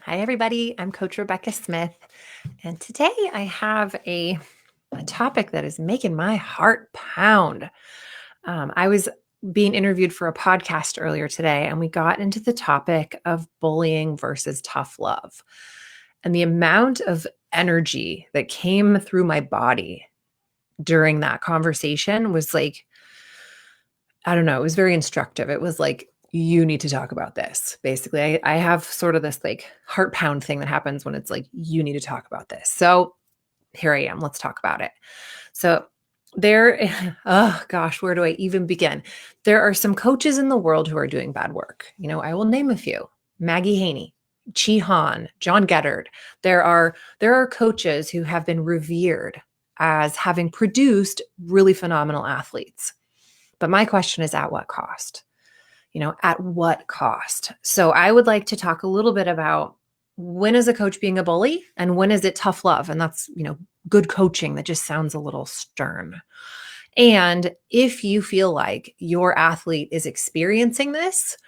Hi, everybody. I'm Coach Rebecca Smith, and today I have a topic that is making my heart pound. I was being interviewed for a podcast earlier today, and we got into the topic of bullying versus tough love. And the amount of energy that came through my body during that conversation was like, I don't know, it was very instructive. It was like, you need to talk about this. Basically, I have sort of this like heart pound thing that happens when it's like, you need to talk about this. So here I am. Let's talk about it. So there, oh gosh, where do I even begin? There are some coaches in the world who are doing bad work. I will name a few: Maggie Haney, Chi Han, John Geddard. There are coaches who have been revered as having produced really phenomenal athletes. But my question is, at what cost? At what cost? So I would like to talk a little bit about, when is a coach being a bully and when is it tough love? And that's, good coaching that just sounds a little stern. And if you feel like your athlete is experiencing this,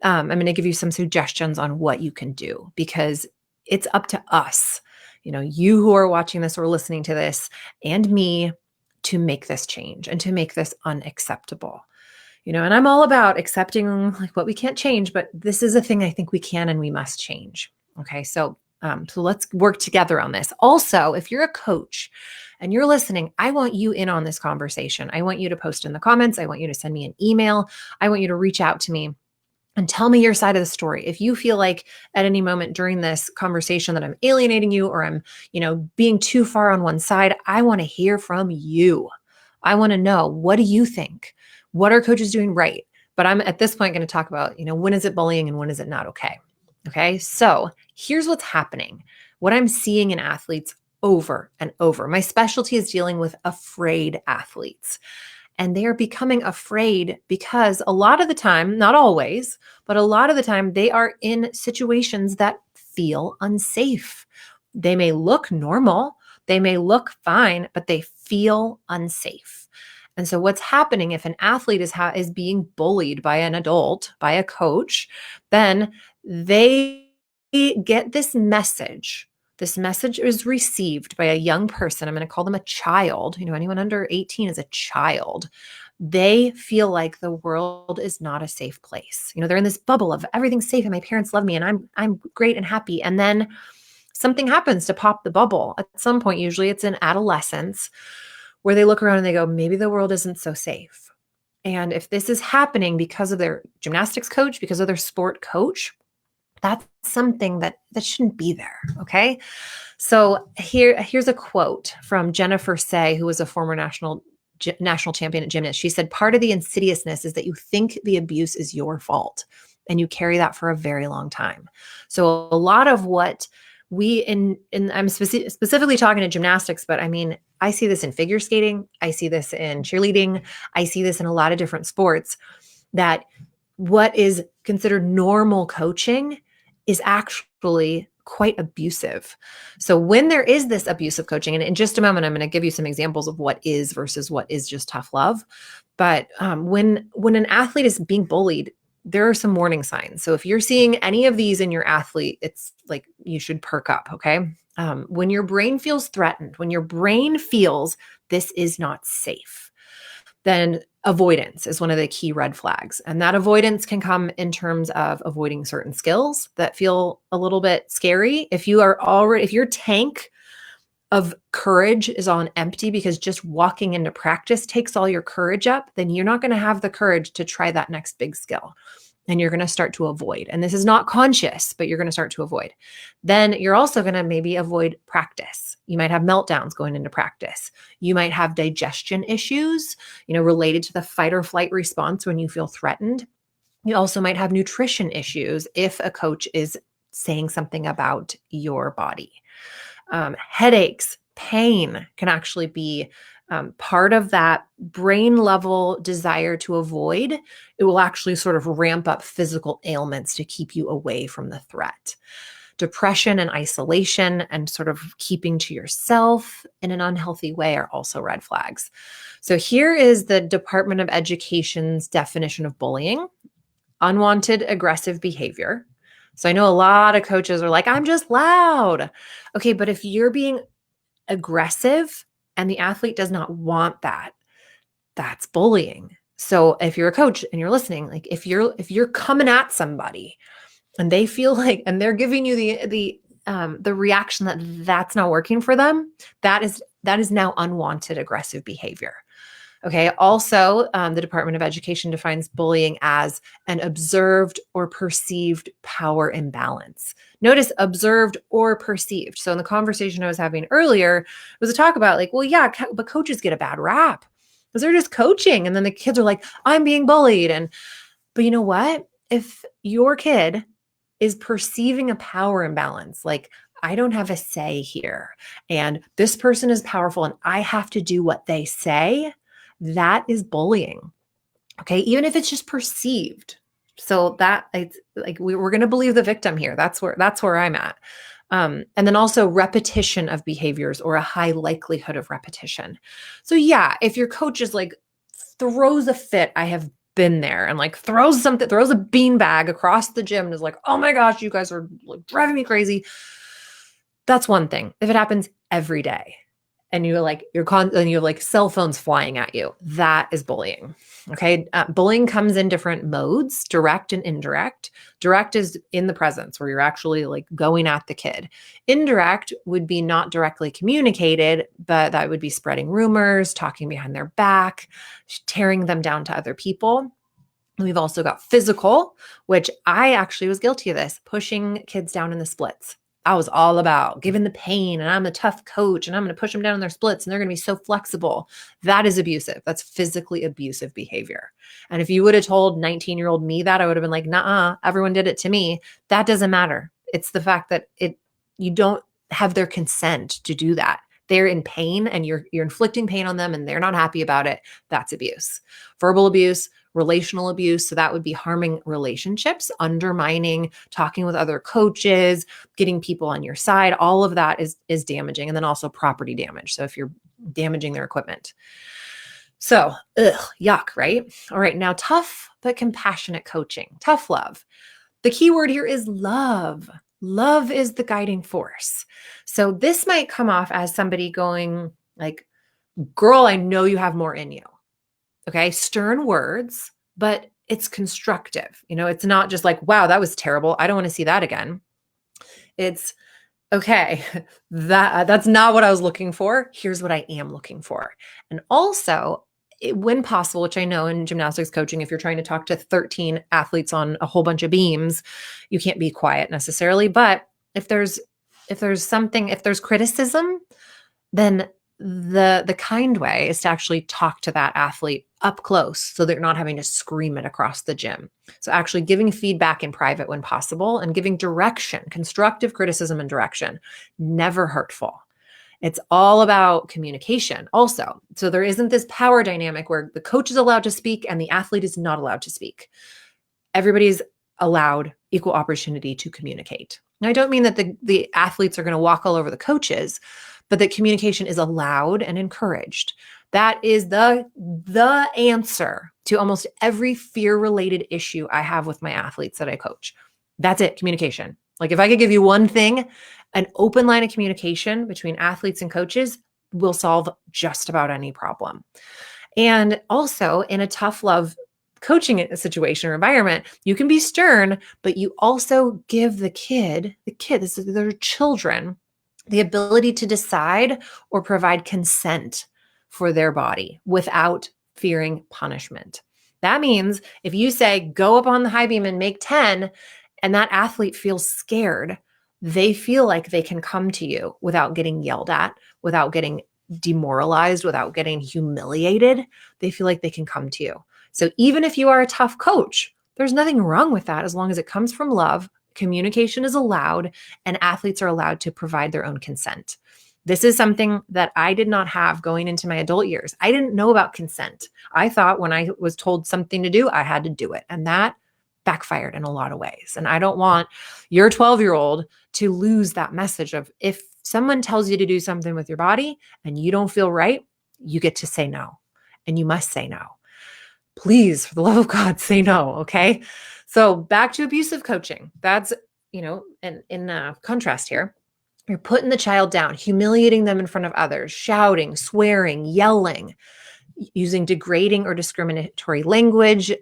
I'm going to give you some suggestions on what you can do, because it's up to us, you who are watching this or listening to this, and me, to make this change and to make this unacceptable. And I'm all about accepting like what we can't change, but this is a thing I think we can and we must change. Okay. So let's work together on this. Also, if you're a coach and you're listening, I want you in on this conversation. I want you to post in the comments. I want you to send me an email. I want you to reach out to me and tell me your side of the story. If you feel like at any moment during this conversation that I'm alienating you, or I'm, being too far on one side, I want to hear from you. I want to know, what do you think? What are coaches doing right? But I'm at this point going to talk about, when is it bullying and when is it not okay? Okay. So here's what's happening. What I'm seeing in athletes over and over. My specialty is dealing with afraid athletes. And they are becoming afraid because a lot of the time, not always, but a lot of the time, they are in situations that feel unsafe. They may look normal, they may look fine, but they feel unsafe. And so what's happening if an athlete is being bullied by an adult, by a coach, then they get this message. This message is received by a young person. I'm going to call them a child. Anyone under 18 is a child. They feel like the world is not a safe place. They're in this bubble of everything's safe and my parents love me and I'm great and happy. And then something happens to pop the bubble. At some point, usually it's in adolescence, where they look around and they go, maybe the world isn't so safe. And if this is happening because of their gymnastics coach, because of their sport coach, that's something that shouldn't be there. Okay. So here's a quote from Jennifer Say, who was a former national champion at gymnast. She said, part of the insidiousness is that you think the abuse is your fault and you carry that for a very long time. So a lot of what I'm specifically talking to gymnastics, but I mean, I see this in figure skating. I see this in cheerleading. I see this in a lot of different sports, that what is considered normal coaching is actually quite abusive. So when there is this abusive coaching, and in just a moment, I'm going to give you some examples of what is versus what is just tough love. But when an athlete is being bullied, there are some warning signs. So if you're seeing any of these in your athlete, it's like you should perk up. Okay. When your brain feels threatened, when your brain feels this is not safe, then avoidance is one of the key red flags. And that avoidance can come in terms of avoiding certain skills that feel a little bit scary. If your tank of courage is on empty because just walking into practice takes all your courage up, then you're not going to have the courage to try that next big skill. And you're going to start to avoid. And this is not conscious, but you're going to start to avoid. Then you're also going to maybe avoid practice. You might have meltdowns going into practice. You might have digestion issues, related to the fight or flight response when you feel threatened. You also might have nutrition issues if a coach is saying something about your body. Headaches, pain can actually be part of that brain level desire to avoid. It will actually sort of ramp up physical ailments to keep you away from the threat. Depression and isolation and sort of keeping to yourself in an unhealthy way are also red flags. So here is the Department of Education's definition of bullying: unwanted aggressive behavior. So I know a lot of coaches are like, I'm just loud. Okay, but if you're being aggressive and the athlete does not want that, that's bullying. So if you're a coach and you're listening, like if you're coming at somebody and they feel like, and they're giving you the reaction that that's not working for them, that is now unwanted aggressive behavior. Okay. Also, the Department of Education defines bullying as an observed or perceived power imbalance. Notice observed or perceived. So in the conversation I was having earlier was a talk about like, well, yeah, but coaches get a bad rap because they're just coaching. And then the kids are like, I'm being bullied. But you know what? If your kid is perceiving a power imbalance, like, I don't have a say here, and this person is powerful and I have to do what they say, that is bullying. Okay. Even if it's just perceived. So that it's like we're going to believe the victim here. That's where I'm at. And then also repetition of behaviors or a high likelihood of repetition. So yeah, if your coach is like throws a fit, I have been there, and like throws a beanbag across the gym and is like, oh my gosh, you guys are like driving me crazy. That's one thing. If it happens every day and you have like cell phones flying at you, that is bullying. Okay. Bullying comes in different modes, direct and indirect. Direct is in the presence where you're actually like going at the kid. Indirect would be not directly communicated, but that would be spreading rumors, talking behind their back, tearing them down to other people. We've also got physical, which I actually was guilty of this, pushing kids down in the splits. I was all about giving the pain, and I'm a tough coach and I'm going to push them down in their splits and they're going to be so flexible. That is abusive. That's physically abusive behavior. And if you would have told 19-year-old me that, I would have been like, nah, everyone did it to me. That doesn't matter. It's the fact that you don't have their consent to do that. They're in pain and you're inflicting pain on them and they're not happy about it. That's abuse. Verbal abuse, relational abuse. So that would be harming relationships, undermining, talking with other coaches, getting people on your side. All of that is damaging. And then also property damage. So if you're damaging their equipment. So, yuck, right? All right. Now, tough but compassionate coaching, tough love. The key word here is love. Love is the guiding force. So this might come off as somebody going like, girl, I know you have more in you. Okay. Stern words, but it's constructive. It's not just like, wow, that was terrible. I don't want to see that again. It's okay. That's not what I was looking for. Here's what I am looking for. And also, when possible, which I know in gymnastics coaching, if you're trying to talk to 13 athletes on a whole bunch of beams, you can't be quiet necessarily. But if there's criticism, then the kind way is to actually talk to that athlete up close so they're not having to scream it across the gym. So actually giving feedback in private when possible and giving direction, constructive criticism and direction, never hurtful. It's all about communication also. So there isn't this power dynamic where the coach is allowed to speak and the athlete is not allowed to speak. Everybody's allowed equal opportunity to communicate. Now, I don't mean that the athletes are going to walk all over the coaches, but that communication is allowed and encouraged. That is the answer to almost every fear-related issue I have with my athletes that I coach. That's it, communication. Like if I could give you one thing, an open line of communication between athletes and coaches will solve just about any problem. And also in a tough love coaching situation or environment, you can be stern, but you also give the kid, they're children, the ability to decide or provide consent for their body without fearing punishment. That means if you say, go up on the high beam and make 10, and that athlete feels scared, they feel like they can come to you without getting yelled at, without getting demoralized, without getting humiliated. They feel like they can come to you. So even if you are a tough coach, there's nothing wrong with that as long as it comes from love, communication is allowed, and athletes are allowed to provide their own consent. This is something that I did not have going into my adult years. I didn't know about consent. I thought when I was told something to do, I had to do it. And that backfired in a lot of ways. And I don't want your 12-year-old to lose that message of if someone tells you to do something with your body and you don't feel right, you get to say no. And you must say no. Please, for the love of God, say no. Okay. So back to abusive coaching. That's in contrast here, you're putting the child down, humiliating them in front of others, shouting, swearing, yelling, using degrading or discriminatory language,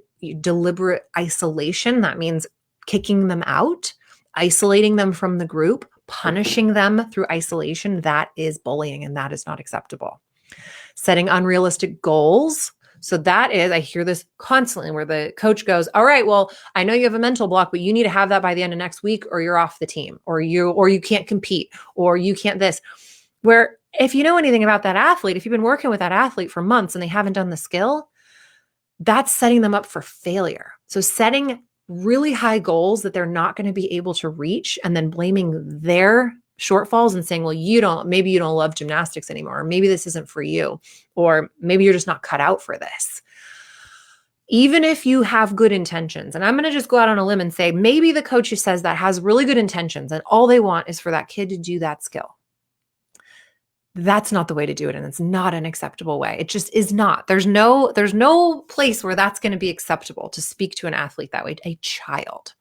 deliberate isolation. That means kicking them out, isolating them from the group, punishing them through isolation. That is bullying, and that is not acceptable. Setting unrealistic goals. So that is, I hear this constantly where the coach goes, all right, well, I know you have a mental block, but you need to have that by the end of next week or you're off the team, or you can't compete, or you can't this. Where if you know anything about that athlete, if you've been working with that athlete for months and they haven't done the skill, that's setting them up for failure. So setting really high goals that they're not going to be able to reach and then blaming their shortfalls and saying, well, maybe you don't love gymnastics anymore, or maybe this isn't for you, or maybe you're just not cut out for this. Even if you have good intentions, and I'm going to just go out on a limb and say, maybe the coach who says that has really good intentions and all they want is for that kid to do that skill. That's not the way to do it. And it's not an acceptable way. It just is not. There's no place where that's going to be acceptable to speak to an athlete that way, a child.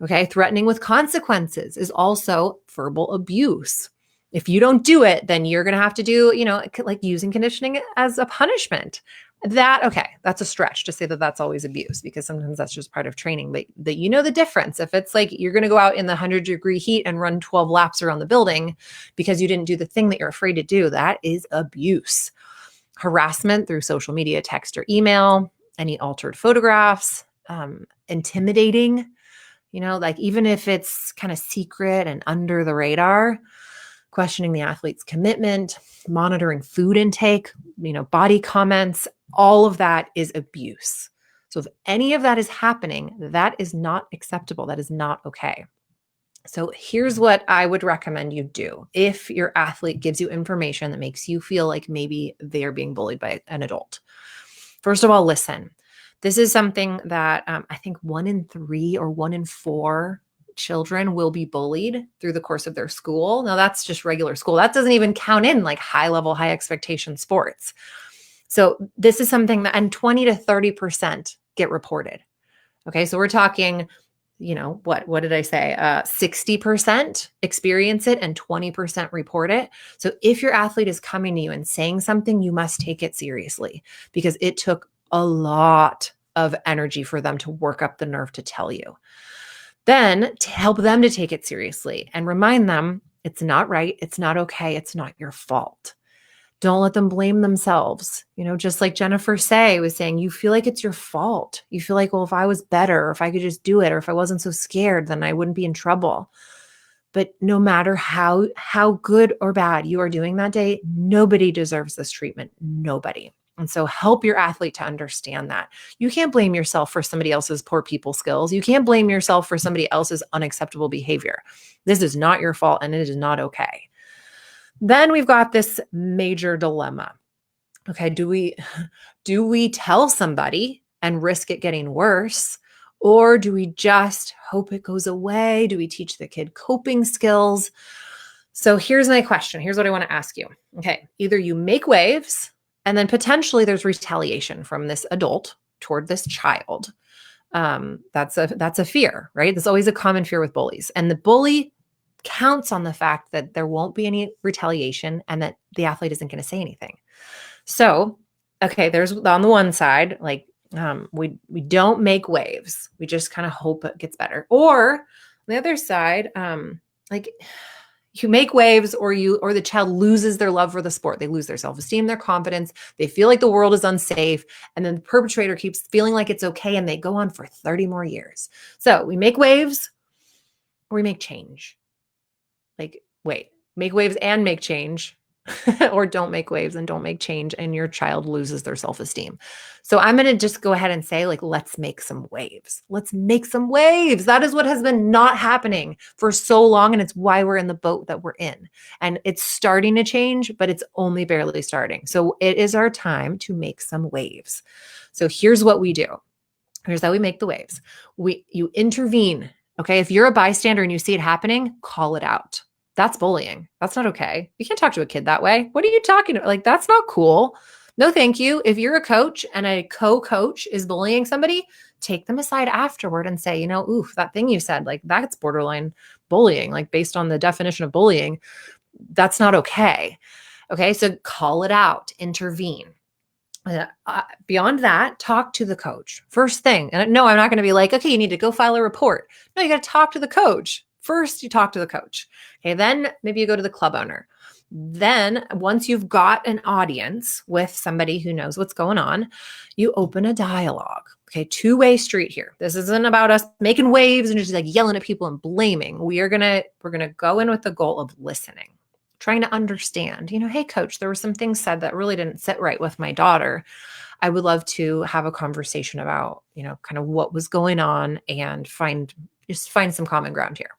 Okay. Threatening with consequences is also verbal abuse. If you don't do it, then you're going to have to do, like using conditioning as a punishment. That's a stretch to say that that's always abuse, because sometimes that's just part of training, but that the difference. If it's like you're going to go out in the 100-degree heat and run 12 laps around the building because you didn't do the thing that you're afraid to do, that is abuse. Harassment through social media, text or email, any altered photographs, intimidating, like even if it's kind of secret and under the radar, questioning the athlete's commitment, monitoring food intake, body comments, all of that is abuse. So if any of that is happening, that is not acceptable. That is not okay. So here's what I would recommend you do if your athlete gives you information that makes you feel like maybe they are being bullied by an adult. First of all, listen. This is something that I think 1 in 3 or 1 in 4 children will be bullied through the course of their school. Now that's just regular school. That doesn't even count in like high level, high expectation sports. So this is something that, and 20 to 30% get reported. Okay. So we're talking, what did I say? 60% experience it and 20% report it. So if your athlete is coming to you and saying something, you must take it seriously, because it took a lot of energy for them to work up the nerve to tell you. Then to help them to take it seriously and remind them it's not right, it's not okay, it's not your fault. Don't let them blame themselves. Just like Jennifer Say was saying, you feel like it's your fault. You feel like, well, if I was better, or if I could just do it, or if I wasn't so scared, then I wouldn't be in trouble. But no matter how good or bad you are doing that day, nobody deserves this treatment. Nobody. And so help your athlete to understand that. You can't blame yourself for somebody else's poor people skills. You can't blame yourself for somebody else's unacceptable behavior. This is not your fault, and it is not okay. Then we've got this major dilemma. Okay, do we tell somebody and risk it getting worse? Or do we just hope it goes away? Do we teach the kid coping skills? So here's my question. Here's what I want to ask you. Okay, either you make waves, and then potentially there's retaliation from this adult toward this child. That's a fear, right? There's always a common fear with bullies. And the bully counts on the fact that there won't be any retaliation and that the athlete isn't going to say anything. So, okay, there's on the one side, like we don't make waves. We just kind of hope it gets better. Or on the other side, like you make waves, or the child loses their love for the sport. They lose their self-esteem, their confidence. They feel like the world is unsafe. And then the perpetrator keeps feeling like it's okay, and they go on for 30 more years. So we make waves, or we make change. Like, wait, make waves and make change, or don't make waves and don't make change, and your child loses their self-esteem. So I'm going to just go ahead and say, like, let's make some waves. Let's make some waves. That is what has been not happening for so long, and it's why we're in the boat that we're in. And it's starting to change, but it's only barely starting. So it is our time to make some waves. So here's what we do. Here's how we make the waves. You intervene. Okay, if you're a bystander and you see it happening, call it out. That's bullying. That's not okay. You can't talk to a kid that way. What are you talking about? Like, that's not cool. No, thank you. If you're a coach and a co-coach is bullying somebody, take them aside afterward and say, ooh, that thing you said, like that's borderline bullying, like based on the definition of bullying, that's not okay. Okay. So call it out, intervene. Beyond that, talk to the coach. First thing. And no, I'm not going to be like, okay, you need to go file a report. No, you got to talk to the coach. First, you talk to the coach. Okay. Then maybe you go to the club owner. Then once you've got an audience with somebody who knows what's going on, you open a dialogue. Okay. Two-way street here. This isn't about us making waves and just like yelling at people and blaming. We're going to go in with the goal of listening, trying to understand, hey coach, there were some things said that really didn't sit right with my daughter. I would love to have a conversation about, kind of what was going on and find some common ground here.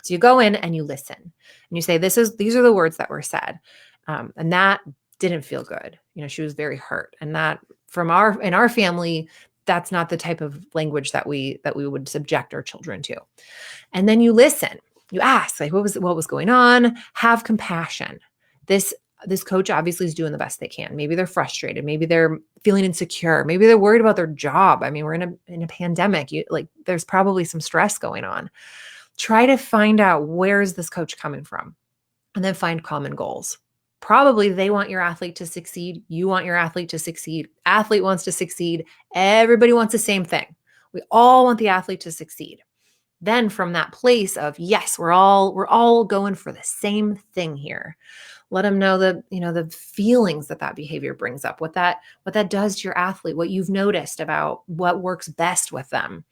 So you go in and you listen and you say, these are the words that were said. And that didn't feel good. She was very hurt. And that in our family, that's not the type of language that we would subject our children to. And then you listen. You ask, like, what was going on? Have compassion. This coach obviously is doing the best they can. Maybe they're frustrated. Maybe they're feeling insecure. Maybe they're worried about their job. I mean, we're in a pandemic. There's probably some stress going on. Try to find out, where is this coach coming from? And then find common goals. Probably they want your athlete to succeed. You want your athlete to succeed. Athlete wants to succeed. Everybody wants the same thing. We all want the athlete to succeed. Then from that place of, yes, we're all going for the same thing here. Let them know the feelings that behavior brings up, what that does to your athlete, what you've noticed about what works best with them.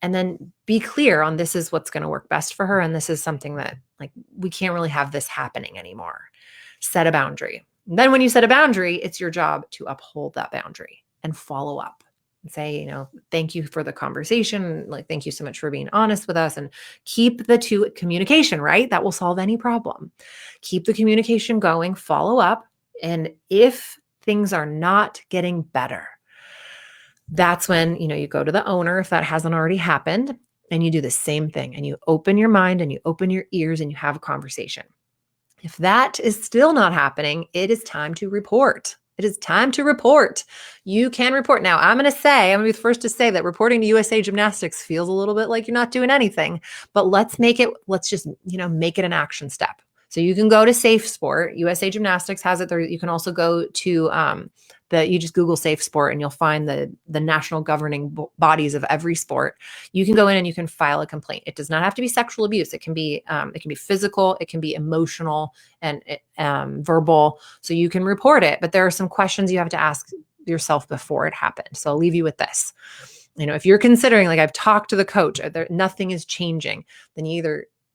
And then be clear on, this is what's going to work best for her. And this is something that, like, we can't really have this happening anymore. Set a boundary. And then when you set a boundary, it's your job to uphold that boundary and follow up. And say, thank you for the conversation. Like, thank you so much for being honest with us, and keep the two communication, right? That will solve any problem. Keep the communication going, follow up. And if things are not getting better, that's when, you go to the owner, if that hasn't already happened, and you do the same thing, and you open your mind and you open your ears and you have a conversation. If that is still not happening, it is time to report. It is time to report. You can report. Now, I'm going to be the first to say that reporting to USA Gymnastics feels a little bit like you're not doing anything, but let's just make it an action step. So you can go to Safe Sport. USA Gymnastics has it there. You can also go to you just Google Safe Sport and you'll find the national governing bodies of every sport. You can go in and you can file a complaint. It does not have to be sexual abuse. It can be physical, it can be emotional and verbal. So you can report it, but there are some questions you have to ask yourself before it happened. So I'll leave you with this. If you're considering, like, I've talked to the coach, nothing is changing, then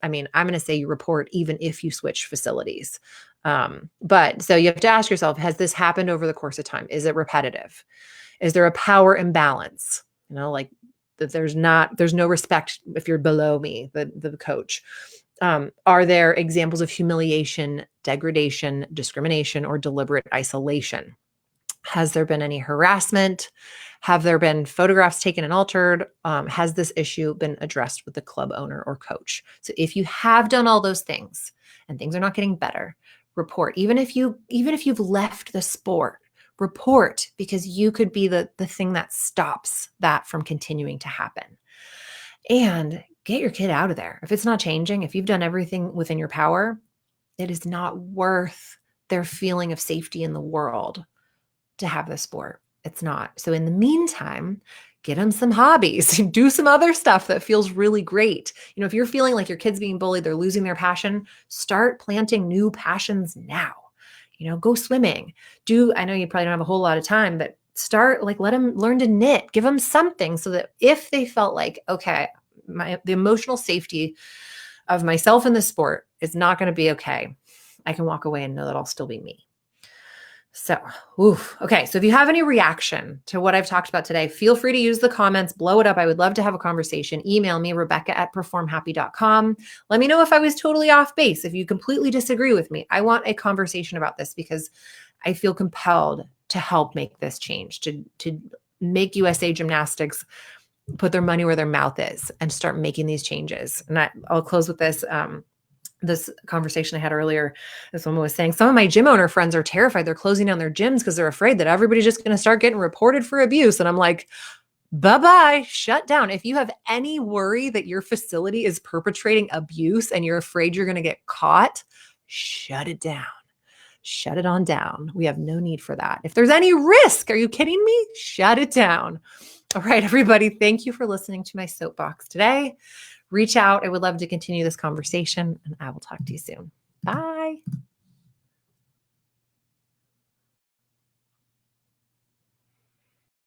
I'm going to say you report even if you switch facilities. But so you have to ask yourself, has this happened over the course of time? Is it repetitive? Is there a power imbalance? Like that there's no respect if you're below me, the coach. Are there examples of humiliation, degradation, discrimination, or deliberate isolation? Has there been any harassment? Have there been photographs taken and altered? Has this issue been addressed with the club owner or coach? So if you have done all those things and things are not getting better, report. Even if you've left the sport, report, because you could be the thing that stops that from continuing to happen. And get your kid out of there. If it's not changing, if you've done everything within your power, it is not worth their feeling of safety in the world to have the sport. It's not. So in the meantime, get them some hobbies, do some other stuff that feels really great. If you're feeling like your kid's being bullied, they're losing their passion, start planting new passions now. Go swimming. I know you probably don't have a whole lot of time, but let them learn to knit, give them something so that if they felt like, okay, the emotional safety of myself in the sport is not going to be okay, I can walk away and know that I'll still be me. So, okay. So if you have any reaction to what I've talked about today, feel free to use the comments, blow it up. I would love to have a conversation. Email me, Rebecca@performhappy.com. Let me know if I was totally off base, if you completely disagree with me. I want a conversation about this because I feel compelled to help make this change, to make USA Gymnastics put their money where their mouth is and start making these changes. And I'll close with this. This conversation I had earlier, this woman was saying, some of my gym owner friends are terrified. They're closing down their gyms because they're afraid that everybody's just going to start getting reported for abuse. And I'm like, bye-bye, shut down. If you have any worry that your facility is perpetrating abuse and you're afraid you're going to get caught, shut it down. Shut it on down. We have no need for that. If there's any risk, are you kidding me? Shut it down. All right, everybody, thank you for listening to my soapbox today. Reach out. I would love to continue this conversation, and I will talk to you soon. Bye.